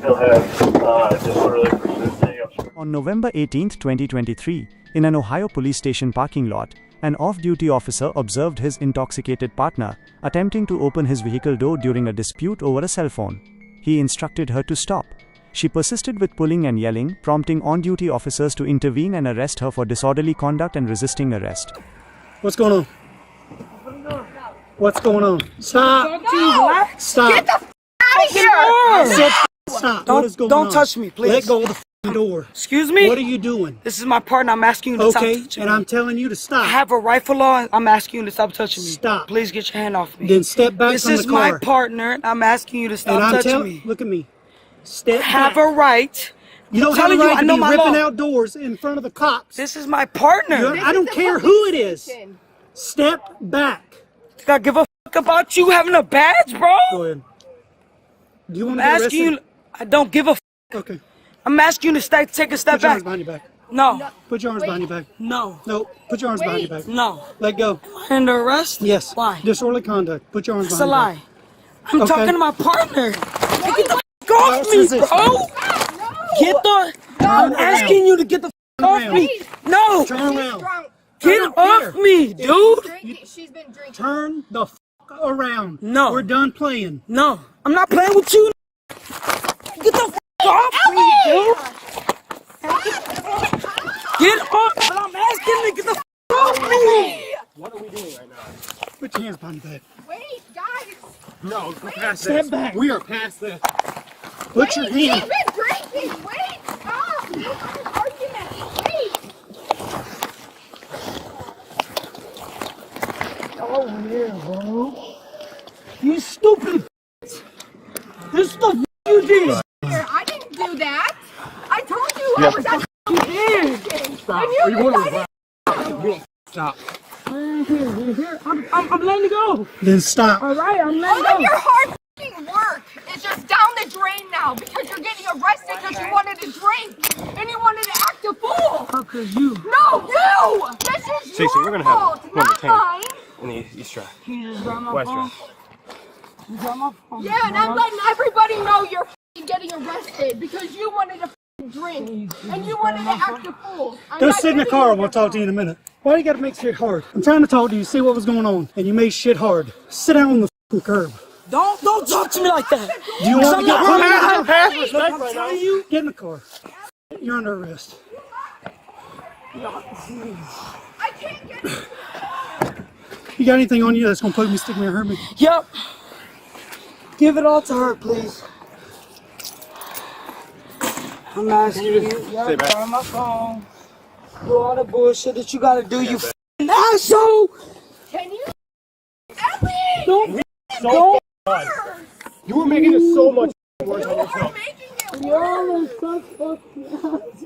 He'll have disorderly persisting obstruction. On November 18, 2023, in an Ohio police station parking lot, an off-duty officer observed his intoxicated partner attempting to open his vehicle door during a dispute over a cell phone. He instructed her to stop. She persisted with pulling and yelling, prompting on-duty officers to intervene and arrest her for disorderly conduct and resisting arrest. What's going on? What's going on? Stop! No. Stop! Get the f out of here! Stop! Don't, What is going don't on? touch me, please. Let go of the f***ing door. Excuse me? What are you doing? This is my partner. I'm asking you to stop Okay, touching and me. I'm telling you to stop. I have a rifle on. I'm asking you to stop touching me. Stop. Please get your hand off me. Then step back This from the is car. my partner. I'm asking you to stop And I'm touching telling me. look at me. Step I have back. a right. You don't I'm have a telling you, right I to know be my ripping law. out doors in front of the cops. This is my partner. I don't care who it is. Step back. I give a fuck about you having a badge, bro. Go ahead. Do you want I'm to get asking arrested? you. I don't give a fuck. Okay. I'm asking you to take a step Put your arms back. behind your back. No. Put your arms behind your back. No. No. Put your arms behind your back. No. Let go. Under arrest? Yes. Why? Disorderly conduct. Put your arms It's a behind lie. I'm Okay. talking to my partner. Get the f off me, resist. bro. Get the. I'm asking you to get the f off around. me. No. your back. Turn around. Get off me, dude. She's been drinking. Turn the f around. No. We're done playing. No. I'm not playing with you. Get the f off me, dude. Get off. But I'm asking you to get the f off me. What are we doing right now? Put your hands behind your back. Wait, guys. No, go past Step this. back. We are past this. Put your She's hand. been drinking. Wait, stop. No more argument. Wait. Oh yeah, bro. You stupid. This the f you did. Here, I didn't do that. I told you I was at You did. Stop. And you decided. Stop. I'm letting it go. Then stop. All right, I'm letting All of it your go. hard f***ing work is just down the drain now because you're getting arrested because you wanted to drink and you wanted to act a fool. Because you. No, you! This is Stacey, your we're gonna have fault, one not to 10. mine. In the east drive. You just got my West phone. drive. You got my phone. Yeah, and I'm letting everybody know you're f***ing getting arrested because you wanted to f***ing drink and you wanted to act a fool. I'm Go not sit in the giving car you and we'll talk to you in a minute. Why do you gotta make shit hard? I'm trying to talk to you, see what was going on, and you made shit hard. Sit down on the f***ing curb. Don't talk to me like that. Do you want to get I'm past Past respect I'm right now. telling you. Get in the car. You're under arrest. I can't get it. You got anything on you that's gonna poke me, stick me, or hurt me? Yep. Give it all to her, please. I'm asking you. stay Yep, back. on my phone. Do all the bullshit that you gotta do, you f***ing asshole. Can you? Ellie! Don't. So you were making this so much worse on You're yourself. making it Y'all worse. are so fucking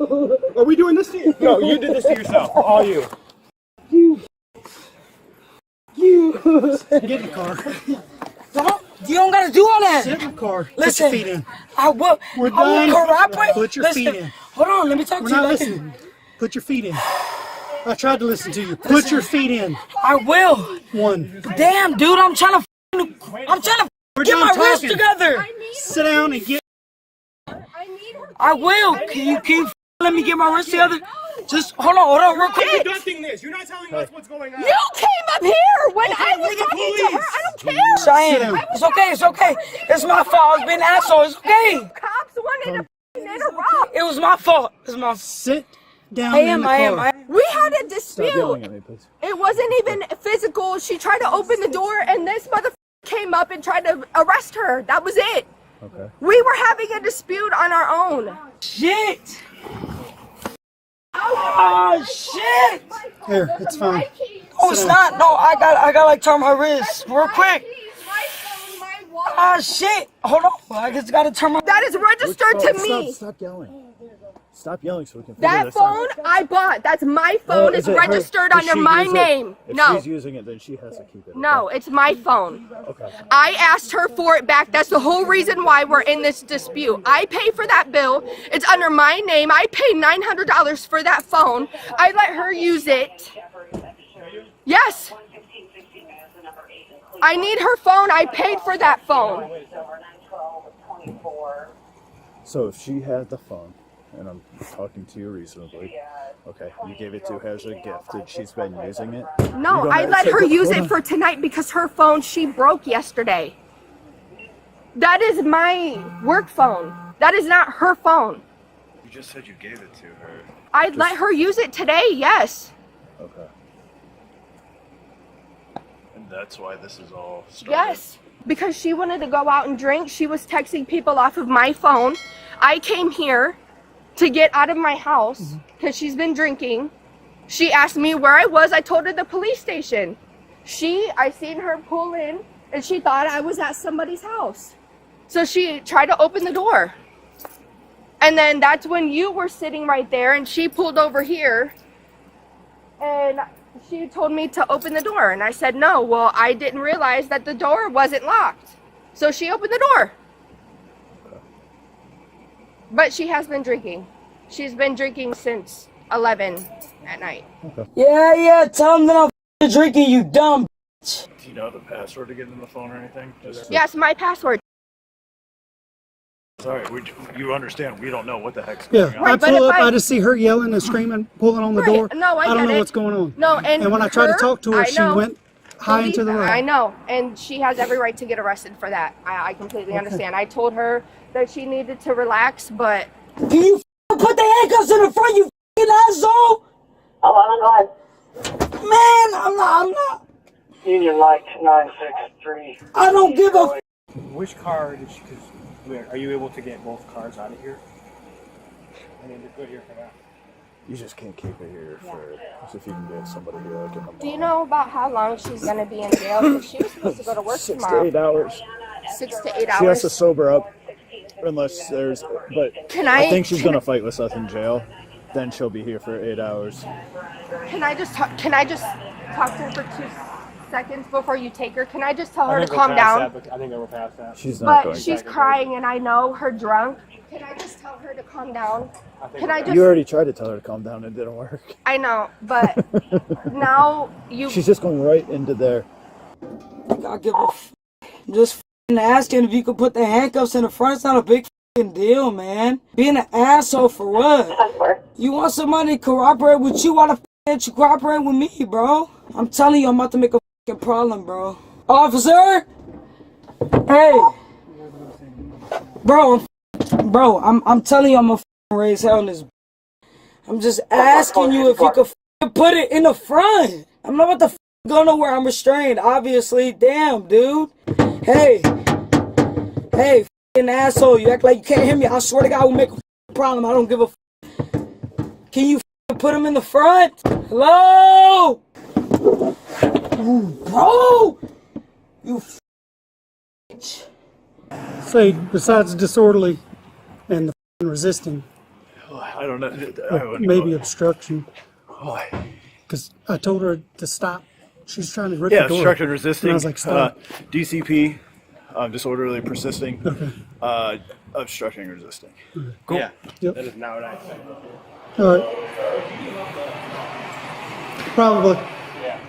assholes. Are we doing this to you? No, you did this to yourself. All you. You. Get in the car. You don't gotta do all that. Sit in the car. Listen, Put your feet in. I will. We're I will done. cooperate. Put your Listen, feet in. Hold on, let me talk We're to you. not Like listening. Put your feet in. I tried to listen to you. Put your feet in. I will. One. Damn, dude, I'm trying to We're get done my wrist talking. together. Sit down and get. I need her. I will. Can you let me get my wrist together? Just hold on, real quick. Conducting this. You're not telling us what's going on. You came up here when I was we're the talking to her. police. I don't care. Cheyenne, it's okay, it's okay. It's my fault. I was being an asshole. It's okay. Cops wanted to f***ing interrupt. It was my fault. It's my fault. Sit down I in am, the I car. am. We had a dispute. Yelling at me, please. It wasn't even physical. She tried to open the door and this motherfucker came up and tried to arrest her. That was it. Okay. We were having a dispute on our own. Shit. Oh, shit. Here, it's fine. Oh, it's not. No, I got like turn my wrist real quick. Oh, shit. Hold on. I just gotta turn my. That is registered to me. Stop yelling. Stop yelling so we can figure That this out. phone I bought. That's my phone. It's registered under my name. If No. she's using it, then she has to keep it. No, it's my phone. Okay. I asked her for it back. That's the whole reason why we're in this dispute. I pay for that bill. It's under my name. I paid $900 for that phone. I let her use it. Yes. I need her phone. I paid for that phone. So if she had the phone, and I'm talking to you reasonably, okay, you gave it to her as a gift, and she's been using it? No, I let her use it for tonight because her phone, she broke yesterday. That is my work phone. That is not her phone. You just said you gave it to her. I let her use it today, yes. Okay. And that's why this is all started? Yes, because she wanted to go out and drink. She was texting people off of my phone. I came here to get out of my house because she's been drinking. She asked me where I was. I told her the police station. I seen her pull in and she thought I was at somebody's house. So she tried to open the door. And then that's when you were sitting right there and she pulled over here and she told me to open the door. And I said, no, well, I didn't realize that the door wasn't locked. So she opened the door. But she has been drinking. She's been drinking since 11 at night. Yeah, tell them that I'm f***ing drinking, you dumb bitch. Do you know the password to get in the phone or anything? Yes, my password. Sorry, you understand, we don't know what the heck's Yeah, going on. I Right, but pull if up, I- I just see her yelling and screaming, pulling on the Right, door. no, I don't get know it. what's going on. No, and when I tried to her, talk to her, I she know. went high into the room. I know, and she has every right to get arrested for that. I completely understand. I told her that she needed to relax, but Can you f***ing put the handcuffs in the front, you f***ing asshole? Oh, I'm on. Man, I'm not. Union Light 963. I don't give a f***. Which car did she, are you able to get both cars out of here? I need to put here for that. You just can't keep it here if you can get somebody here like in the morning. do you know about how long she's going to be in jail? Because she was supposed to go to work 6 tomorrow. to 8 hours. 6 to 8 She has to hours. sober up unless there's, but I think she's gonna fight with us in jail. Then she'll be here for 8 hours. Can I just talk to her for 2 seconds before you take her? Can I just tell her to calm down? I think we're past that. She's not But going. she's crying and I know her drunk. Can I just tell her to calm down? Can I just? You already tried to tell her to calm down. It didn't work. I know, but now you. She's just going right into there. I give a f***. I'm just f***ing asking if you could put the handcuffs in the front. It's not a big f***ing deal, man. Being an asshole for what? You want somebody to cooperate with you? Why the f*** ain't you cooperating with me, bro? I'm telling you, I'm about to make a f***ing problem, bro. Officer? Hey. Bro, I'm telling you, I'm a f***ing raise hell in this. I'm just asking you if you could f***ing put it in the front. I'm not about to f***ing go nowhere. I'm restrained, obviously. Damn, dude. Hey, f***ing asshole. You act like you can't hear me. I swear to God, I will make a f***ing problem. I don't give a f***. Can you f***ing put him in the front? Hello? Ooh, bro! You f***ing bitch. Say, besides disorderly and the f***ing resisting, I don't know. maybe obstruction. Why? Because I told her to stop. She's trying to rip Yeah, the door. obstruction resisting. And I was like, stop. DCP, disorderly persisting. Obstructing resisting. Cool. Yeah, Yep. that is not what I said. All right. Probably. Yeah.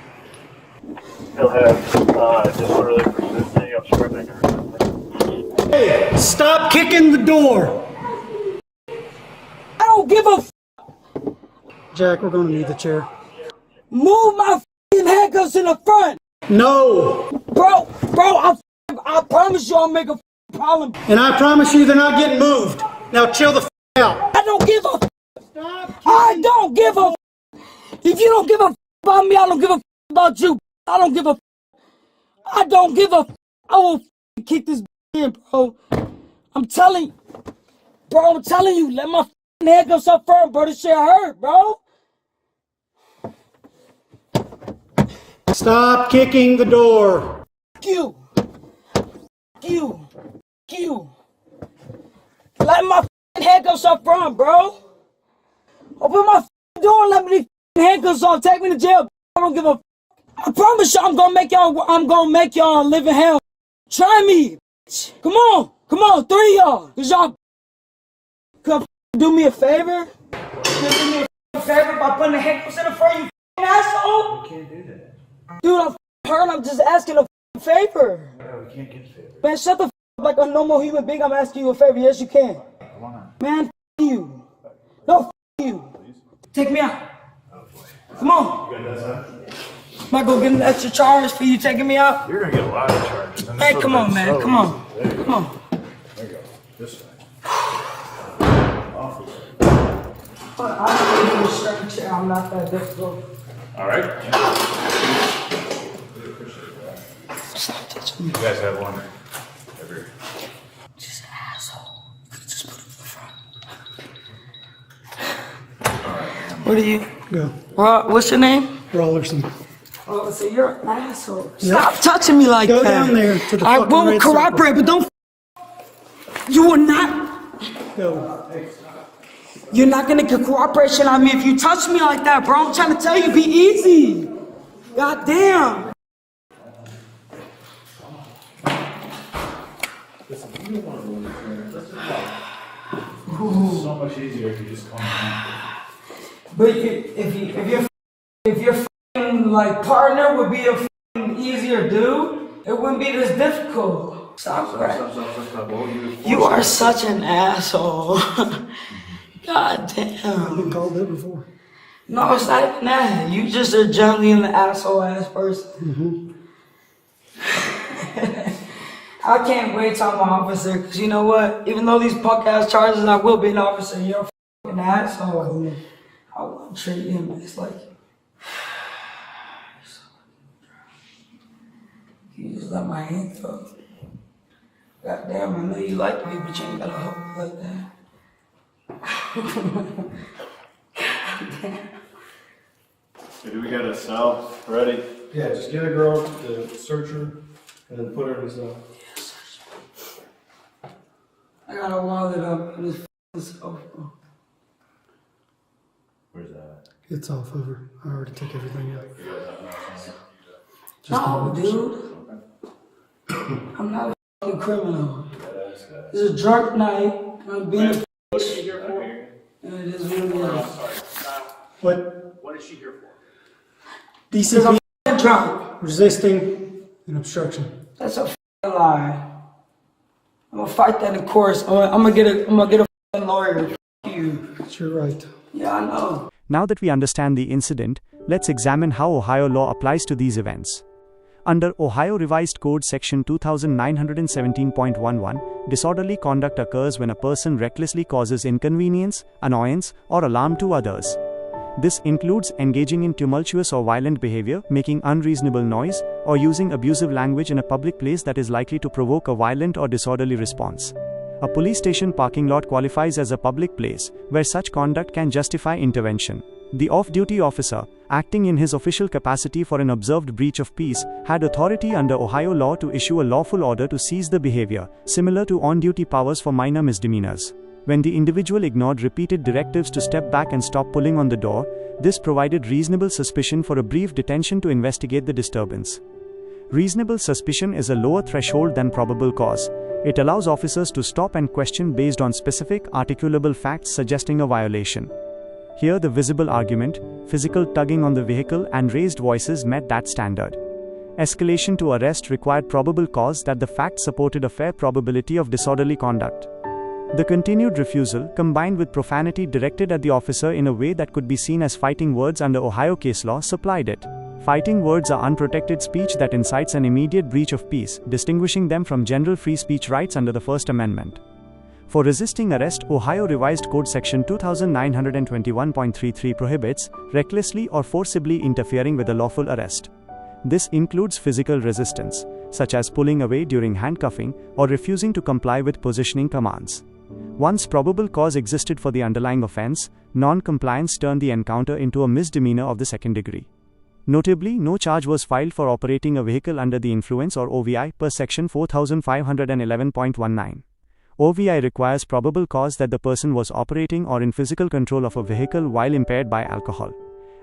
Still have disorderly persisting, obstructing, or something. Hey, stop kicking the door. I don't give a f***. Jack, we're going to need the chair. Move my f***ing handcuffs in the front. No. Bro, I promise you I'll make a f***ing problem. And I promise you they're not getting moved. Now chill the f*** out. I don't give a f***. I don't give a f***. If you don't give a f*** about me, I don't give a f*** about you. I don't give a f***. I don't give a f***. I will f***ing kick this in, bro. I'm telling you, let my f***ing handcuffs up firm, bro. This shit hurt, bro. Stop kicking the door. You. Let my f***ing handcuffs up front, bro. Open my f***ing door and let me these f***ing handcuffs on. Take me to jail. I don't give a f***. I promise you I'm gonna make y'all live in hell. Try me. Come on, 3 of y'all. Cause y'all could do me a favor. Do me a favor by putting the handcuffs in the front, you f***ing asshole. You can't do that. Dude, I'm hurt. I'm just asking a favor. No, we can't get favor. Man, shut the f up like a normal human being. I'm asking you a favor. Yes, you can. Come on. Man, f you. No, f you. Take me out. Come on. You got that side? Am I gonna get an extra charge for you taking me out? You're gonna get a lot of charges. And this Hey, would've come been on, man. so Come on. easy. There you Come go. on. There you go. This way. Off. I'm structure. I'm not that difficult. All right. Stop touching me. You guys have one. Over here. Just an asshole. Just put it in the front. What are you? Go. What's your name? Rollerson. Oh, so you're an asshole. Stop touching me like Go that. down there to the I fucking will red cooperate, but don't. You will not. Go. You're not gonna get cooperation on me if you touch me like that, bro. I'm trying to tell you, be easy. God damn. So much easier if you just come in. But if your f***ing, like partner would be a f***ing easier dude, it wouldn't be this difficult. Stop, right? You are such an asshole. God damn. I've been called that before. No, it's not even that. You just are generally an asshole ass person. I can't wait till I'm an officer, because you know what? Even though these punk ass charges, I will be an officer. You're a f***ing asshole. I won't treat him. It's like, you just let my hand go. God damn, I know you like me, but you ain't gotta hold me like that. So do we got a cell ready? Yeah, just get a girl, the searcher, and then put her in the cell. I got a wallet up in this f***ing cell phone. Where's that? It's off over. I already took everything out. No, dude. I'm not a f***ing criminal. It's a drunk night. I'm being a bitch. And it is what it is. What? What is she here for? Because DCP, I'm f***ing drunk. resisting, and obstruction. That's a f***ing lie. I'm gonna fight that in court. I'm gonna get a f***ing lawyer. F*** you. That's your right. Yeah, I know. Now that we understand the incident, let's examine how Ohio law applies to these events. Under Ohio Revised Code Section 2917.11, disorderly conduct occurs when a person recklessly causes inconvenience, annoyance, or alarm to others. This includes engaging in tumultuous or violent behavior, making unreasonable noise, or using abusive language in a public place that is likely to provoke a violent or disorderly response. A police station parking lot qualifies as a public place, where such conduct can justify intervention. The off-duty officer, acting in his official capacity for an observed breach of peace, had authority under Ohio law to issue a lawful order to cease the behavior, similar to on-duty powers for minor misdemeanors. When the individual ignored repeated directives to step back and stop pulling on the door, this provided reasonable suspicion for a brief detention to investigate the disturbance. Reasonable suspicion is a lower threshold than probable cause. It allows officers to stop and question based on specific, articulable facts suggesting a violation. Here the visible argument, physical tugging on the vehicle and raised voices met that standard. Escalation to arrest required probable cause that the fact supported a fair probability of disorderly conduct. The continued refusal, combined with profanity directed at the officer in a way that could be seen as fighting words under Ohio case law, supplied it. Fighting words are unprotected speech that incites an immediate breach of peace, distinguishing them from general free speech rights under the First Amendment. For resisting arrest, Ohio Revised Code Section 2921.33 prohibits recklessly or forcibly interfering with a lawful arrest. This includes physical resistance, such as pulling away during handcuffing or refusing to comply with positioning commands. Once probable cause existed for the underlying offense, non-compliance turned the encounter into a misdemeanor of the second degree. Notably, no charge was filed for operating a vehicle under the influence or OVI per Section 4511.19. OVI requires probable cause that the person was operating or in physical control of a vehicle while impaired by alcohol.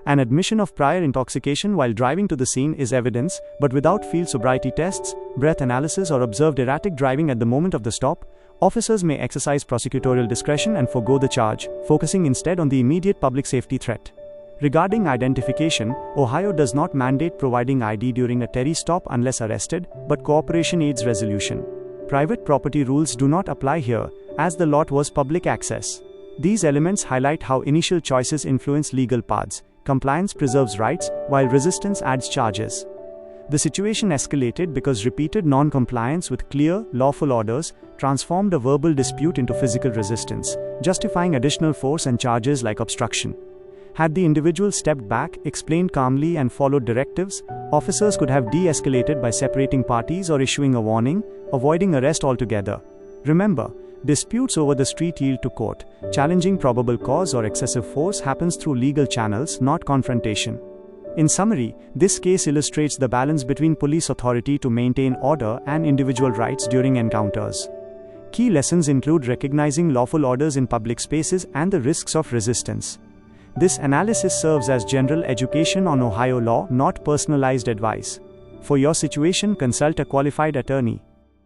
An admission of prior intoxication while driving to the scene is evidence, but without field sobriety tests, breath analysis, or observed erratic driving at the moment of the stop, officers may exercise prosecutorial discretion and forego the charge, focusing instead on the immediate public safety threat. Regarding identification, Ohio does not mandate providing ID during a Terry stop unless arrested, but cooperation aids resolution. Private property rules do not apply here, as the lot was public access. These elements highlight how initial choices influence legal paths. Compliance preserves rights, while resistance adds charges. The situation escalated because repeated non-compliance with clear, lawful orders transformed a verbal dispute into physical resistance, justifying additional force and charges like obstruction. Had the individual stepped back, explained calmly, and followed directives, officers could have de-escalated by separating parties or issuing a warning, avoiding arrest altogether. Remember, disputes over the street yield to court. Challenging probable cause or excessive force happens through legal channels, not confrontation. In summary, this case illustrates the balance between police authority to maintain order and individual rights during encounters. Key lessons include recognizing lawful orders in public spaces and the risks of resistance. This analysis serves as general education on Ohio law, not personalized advice. For your situation, consult a qualified attorney.